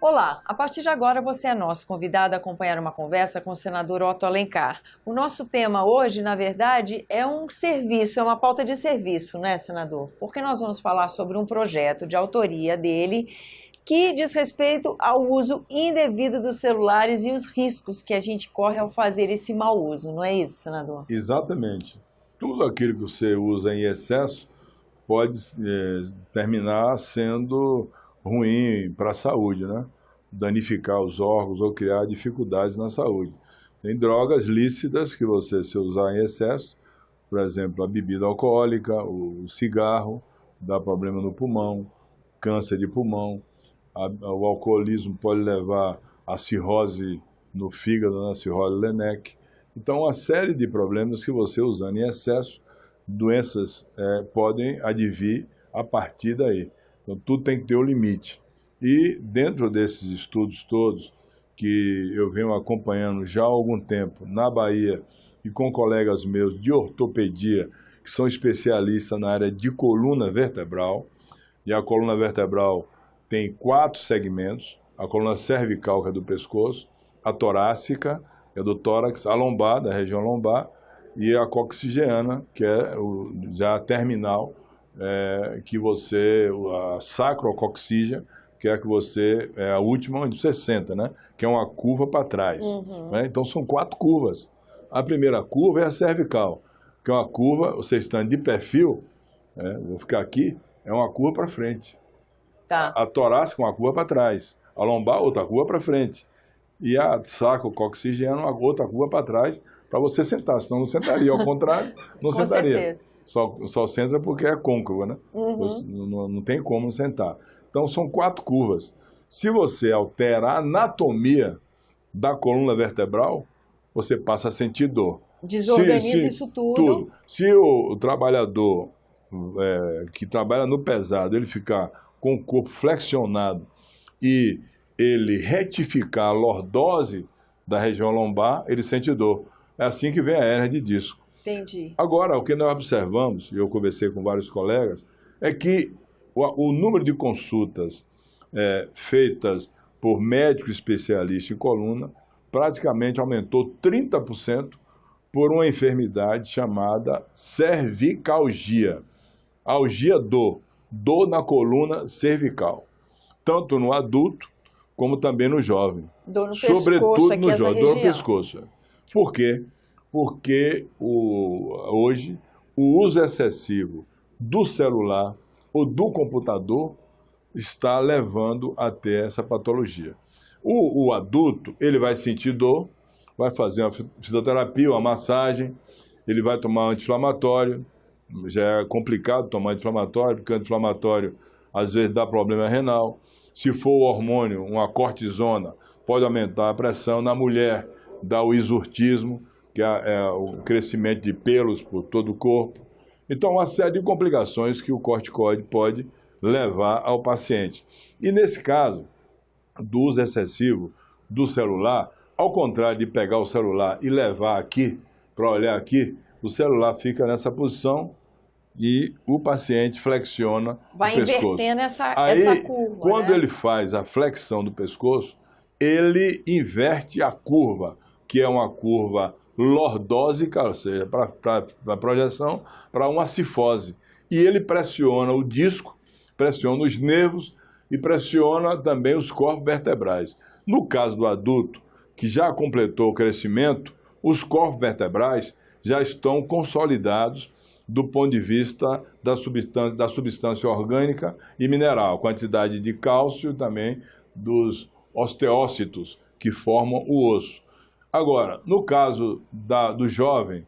Olá, a partir de agora você é nosso convidado a acompanhar uma conversa com o senador Otto Alencar. O nosso tema hoje, na verdade, é um serviço, é uma pauta de serviço, né, senador? Porque nós vamos falar sobre um projeto de autoria dele que diz respeito ao uso indevido dos celulares e os riscos que a gente corre ao fazer esse mau uso, não é isso, senador? Exatamente. Tudo aquilo que você usa em excesso pode terminar sendo ruim para a saúde, né? Danificar os órgãos ou criar dificuldades na saúde. Tem drogas lícitas que você, se usar em excesso, por exemplo, a bebida alcoólica, o cigarro, dá problema no pulmão, câncer de pulmão. O alcoolismo pode levar a cirrose no fígado, na cirrose Lennec. Então, uma série de problemas que você usando em excesso, doenças podem advir a partir daí. Então, tudo tem que ter um limite. E dentro desses estudos todos, que eu venho acompanhando já há algum tempo na Bahia e com colegas meus de ortopedia, que são especialistas na área de coluna vertebral, e a coluna vertebral tem 4 segmentos: a coluna cervical, que é do pescoço, a torácica, que é do tórax, a lombar, da região lombar, e a coxigeana, que é já a terminal, que você, a sacrocoxígea, que é que você, é a última onde você senta, né? Que é uma curva para trás. Né? Então são 4 curvas. A primeira curva é a cervical, que é uma curva, você estando de perfil, vou ficar aqui, é uma curva para frente. Tá. A torácica, uma curva para trás. A lombar, outra curva para frente. E a sacrocoxígea, uma outra curva para trás, para você sentar. Senão não sentaria. Ao contrário, não Com sentaria. certeza. Só senta porque é côncavo, né? Não tem como sentar. Então, são 4 curvas. Se você altera a anatomia da coluna vertebral, você passa a sentir dor. Desorganiza isso tudo. Se o trabalhador que trabalha no pesado, ele ficar com o corpo flexionado e ele retificar a lordose da região lombar, ele sente dor. É assim que vem a hérnia de disco. Entendi. Agora, o que nós observamos, e eu conversei com vários colegas, é que o número de consultas feitas por médicos especialistas em coluna praticamente aumentou 30% por uma enfermidade chamada cervicalgia. Algia dor na coluna cervical, tanto no adulto como também no jovem. Dor no Sobretudo pescoço, aqui no essa jovem, dor no região. pescoço. Por quê? Porque hoje o uso excessivo do celular ou do computador está levando até essa patologia. O adulto, ele vai sentir dor, vai fazer uma fisioterapia, uma massagem, ele vai tomar um anti-inflamatório. Já é complicado tomar anti-inflamatório, porque o anti-inflamatório às vezes dá problema renal. Se for o hormônio, uma cortisona, pode aumentar a pressão. Na mulher, dá o exortismo, que é o crescimento de pelos por todo o corpo. Então, uma série de complicações que o corticoide pode levar ao paciente. E nesse caso, do uso excessivo do celular, ao contrário de pegar o celular e levar aqui, para olhar aqui, o celular fica nessa posição e o paciente flexiona o pescoço. Vai invertendo essa curva, quando né? ele faz a flexão do pescoço, ele inverte a curva, que é uma curva lordósica, ou seja, para projeção, para uma cifose. E ele pressiona o disco, pressiona os nervos e pressiona também os corpos vertebrais. No caso do adulto, que já completou o crescimento, os corpos vertebrais já estão consolidados do ponto de vista da substância orgânica e mineral, quantidade de cálcio e também dos osteócitos que formam o osso. Agora, no caso do jovem,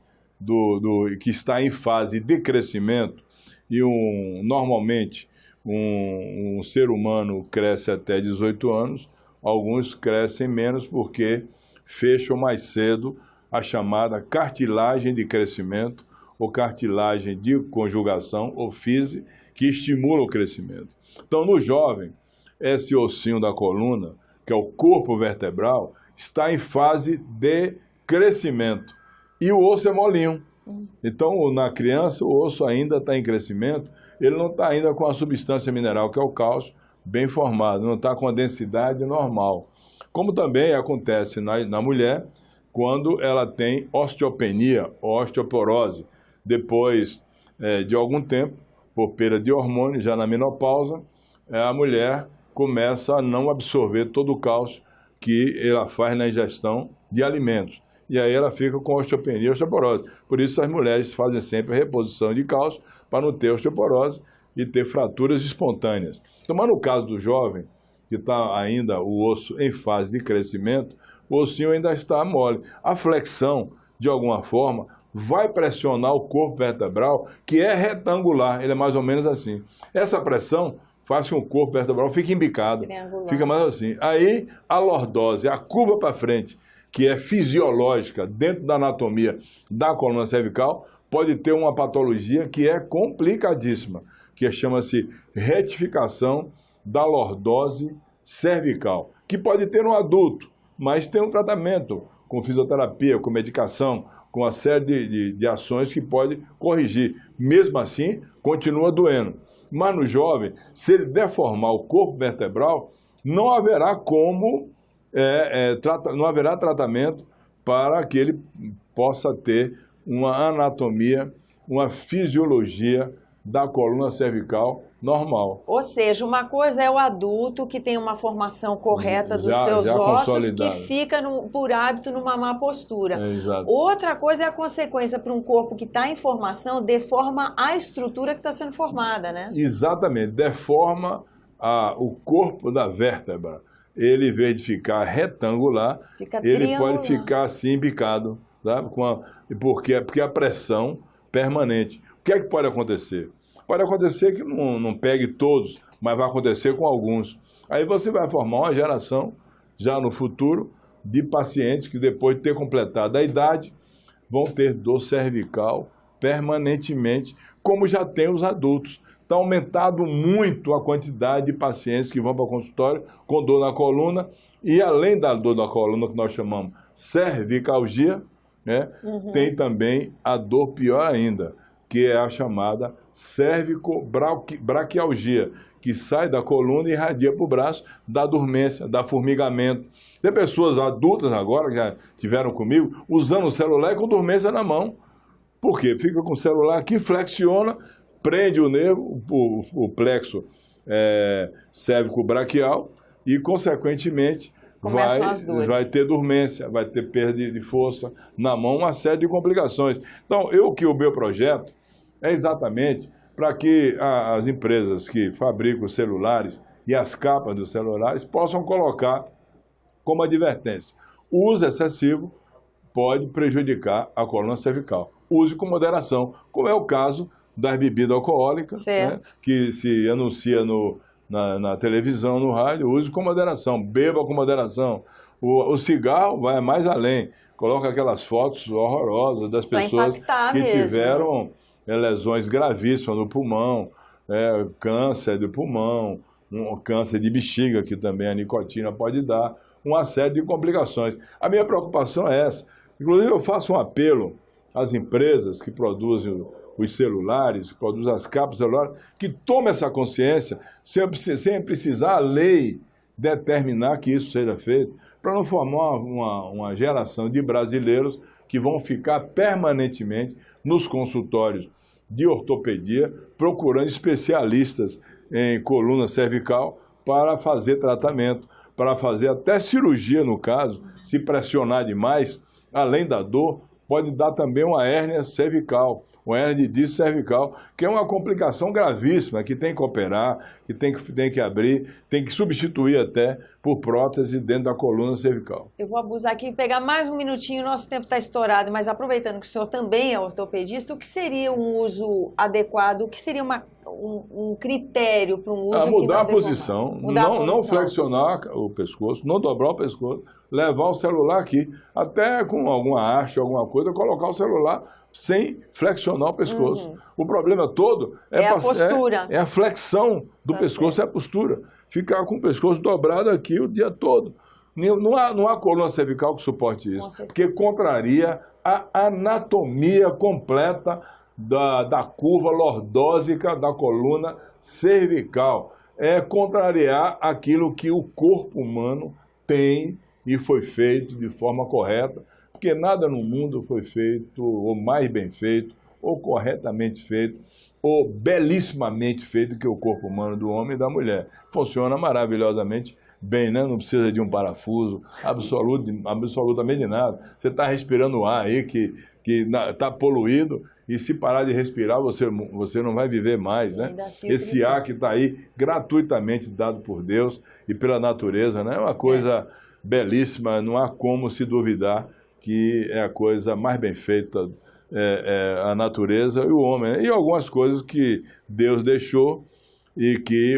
que está em fase de crescimento, e normalmente um ser humano cresce até 18 anos, alguns crescem menos porque fecham mais cedo a chamada cartilagem de crescimento ou cartilagem de conjugação ou fise, que estimula o crescimento. Então, no jovem, esse ossinho da coluna, que é o corpo vertebral, está em fase de crescimento. E o osso é molinho. Então, na criança, o osso ainda está em crescimento, ele não está ainda com a substância mineral, que é o cálcio, bem formado, não está com a densidade normal. Como também acontece na mulher quando ela tem osteopenia, osteoporose. Depois de algum tempo, por perda de hormônio, já na menopausa, a mulher começa a não absorver todo o cálcio que ela faz na ingestão de alimentos. E aí ela fica com osteopenia e osteoporose. Por isso as mulheres fazem sempre a reposição de cálcio para não ter osteoporose e ter fraturas espontâneas. Então, mas no caso do jovem, que está ainda o osso em fase de crescimento, o ossinho ainda está mole. A flexão, de alguma forma, vai pressionar o corpo vertebral, que é retangular, ele é mais ou menos assim. Essa pressão faz com que o corpo vertebral fique embicado, fica mais assim. Aí a lordose, a curva para frente, que é fisiológica dentro da anatomia da coluna cervical, pode ter uma patologia que é complicadíssima, que chama-se retificação da lordose cervical, que pode ter no adulto, mas tem um tratamento com fisioterapia, com medicação, com uma série de ações que pode corrigir. Mesmo assim, continua doendo. Mas no jovem, se ele deformar o corpo vertebral, não haverá como, não haverá tratamento para que ele possa ter uma anatomia, uma fisiologia da coluna cervical normal. Ou seja, uma coisa é o adulto que tem uma formação correta dos seus ossos, que fica por hábito numa má postura. Exato. Outra coisa é a consequência para um corpo que está em formação, deforma a estrutura que está sendo formada, né? Exatamente, deforma o corpo da vértebra. Ele, em vez de ficar retangular, ele pode ficar assim, embicado, sabe? Porque a pressão permanente. O que é que pode acontecer? Pode acontecer que não pegue todos, mas vai acontecer com alguns. Aí você vai formar uma geração, já no futuro, de pacientes que depois de ter completado a idade, vão ter dor cervical permanentemente, como já tem os adultos. Está aumentado muito a quantidade de pacientes que vão para o consultório com dor na coluna, e além da dor na coluna, que nós chamamos cervicalgia, né, tem também a dor pior ainda, que é a chamada cervicobraquialgia, que sai da coluna e irradia para o braço, dá dormência, dá formigamento. Tem pessoas adultas agora, que já tiveram comigo, usando o celular e com dormência na mão. Por quê? Fica com o celular aqui, flexiona, prende o nervo, o plexo cérvico-braquial e, consequentemente, vai ter dormência, vai ter perda de força na mão, uma série de complicações. Então, o meu projeto é exatamente para que as empresas que fabricam os celulares e as capas dos celulares possam colocar como advertência: o uso excessivo pode prejudicar a coluna cervical. Use com moderação, como é o caso das bebidas alcoólicas, né, que se anuncia na televisão, no rádio. Use com moderação, beba com moderação. O cigarro vai mais além, coloca aquelas fotos horrorosas das pessoas que tiveram lesões gravíssimas no pulmão, câncer do pulmão, câncer de bexiga, que também a nicotina pode dar, uma série de complicações. A minha preocupação é essa. Inclusive, eu faço um apelo às empresas que produzem os celulares, que produzem as capas celulares, que tomem essa consciência, sem precisar a lei determinar que isso seja feito, para não formar uma geração de brasileiros que vão ficar permanentemente nos consultórios de ortopedia, procurando especialistas em coluna cervical para fazer tratamento, para fazer até cirurgia no caso, se pressionar demais, além da dor, pode dar também uma hérnia cervical, uma hérnia de disco cervical, que é uma complicação gravíssima, que tem que operar, que tem que abrir, tem que substituir até por prótese dentro da coluna cervical. Eu vou abusar aqui e pegar mais um minutinho, nosso tempo está estourado, mas aproveitando que o senhor também é ortopedista, o que seria um uso adequado, o que seria um critério para um uso mudar a posição, não flexionar o pescoço, não dobrar o pescoço, levar o celular aqui, até com alguma haste, alguma coisa, colocar o celular sem flexionar o pescoço. O problema todo a postura. É a flexão do pescoço, é a postura. Ficar com o pescoço dobrado aqui o dia todo. Não há coluna cervical que suporte isso, porque contraria a anatomia completa da curva lordósica da coluna cervical. é contrariar aquilo que o corpo humano tem e foi feito de forma correta, porque nada no mundo foi feito, ou mais bem feito, ou corretamente feito, ou belíssimamente feito que o corpo humano do homem e da mulher. Funciona maravilhosamente bem, né? Não precisa de um parafuso, absolutamente nada. Você está respirando ar aí que está poluído, e se parar de respirar, você não vai viver mais, né? Esse ar que está aí, gratuitamente dado por Deus e pela natureza, né? É uma coisa belíssima, não há como se duvidar que é a coisa mais bem feita, a natureza e o homem, né? E algumas coisas que Deus deixou e que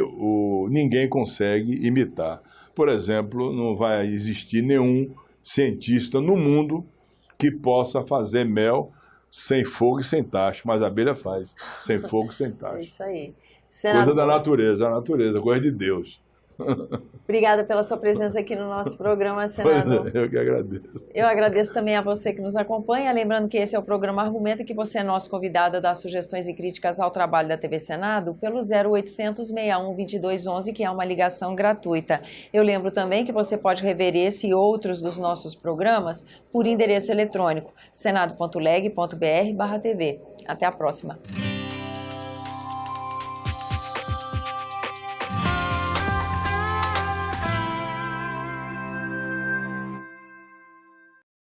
ninguém consegue imitar. Por exemplo, não vai existir nenhum cientista no mundo que possa fazer mel sem fogo e sem tacho, mas a abelha faz, sem fogo e sem tacho. É isso aí. Coisa da natureza, a natureza, coisa de Deus. Obrigada pela sua presença aqui no nosso programa, senador. Eu que agradeço. Eu agradeço também a você que nos acompanha. Lembrando que esse é o programa Argumenta, que você é nosso convidado a dar sugestões e críticas ao trabalho da TV Senado pelo 0800 61 2211, que é uma ligação gratuita. Eu lembro também que você pode rever esse e outros dos nossos programas por endereço eletrônico senado.leg.br/TV. Até a próxima.